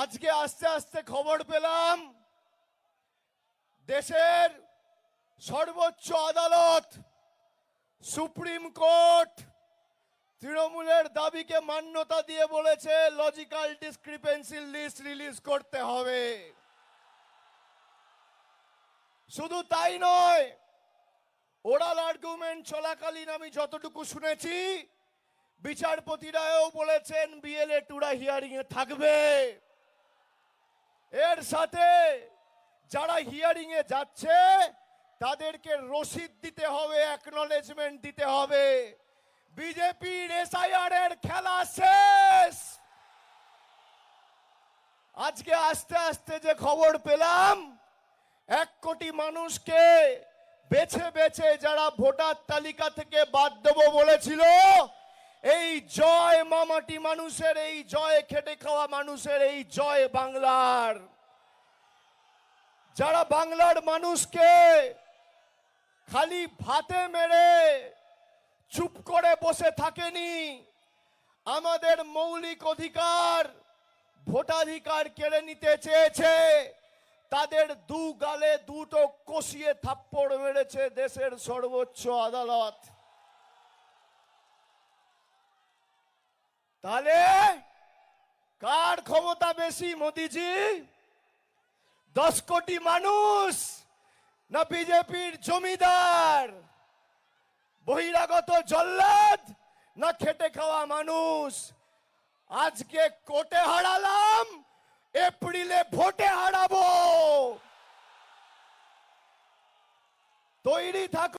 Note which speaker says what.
Speaker 1: আজকে আস্তে আস্তে খবর পেলাম দেশের সর্বোচ্চ আদালত সুপ্রিম কোর্ট তৃণমূলের দাবিকে মান্যতা দিয়ে বলেছে লজিক্যাল ডিসক্রিপেন্সি লিস্ট রিলিজ করতে হবে। শুধু তাই নয়, ওরাল আর্গুমেন্ট চলাকালীন আমি যতটুকু শুনেছি বিচারপতিরাও বলেছেন বিএলএ টুরা হিয়ারিং এ থাকবে। এর সাথে যারা হিয়ারিং এ যাচ্ছে তাদেরকে রসিদ দিতে হবে, অ্যাকনলেজমেন্ট দিতে হবে। বিজেপির এসআইআর এর খেলা শেষ। আজকে আস্তে আস্তে যে খবর পেলাম 1 কোটি মানুষকে বেছে বেছে যারা ভোটার তালিকা থেকে বাদ দেব বলেছিল, এই জয় মামাটি মানুষের, এই জয় খেটে খাওয়া মানুষের, এই জয় বাংলার, যারা বাংলার মানুষকে খালি ভাতে মেরে চুপ করে বসে থাকেনি, আমাদের মৌলিক অধিকার ভোটাধিকার কেড়ে নিতে চেয়েছে, তাদের দু গালে দুটো কষিয়ে থাপ্পড় মেরেছে দেশের সর্বোচ্চ আদালত। তাহলে কার ক্ষমতা বেশি, মোদিজি 10 কোটি মানুষ না বিজেপির জমিদার, বহিরাগত জল্লাদ না খেটে খাওয়া মানুষ? আজকে কোর্টে হারালাম, এপ্রিলে ভোটে হারাবো। তৈরি থাকো।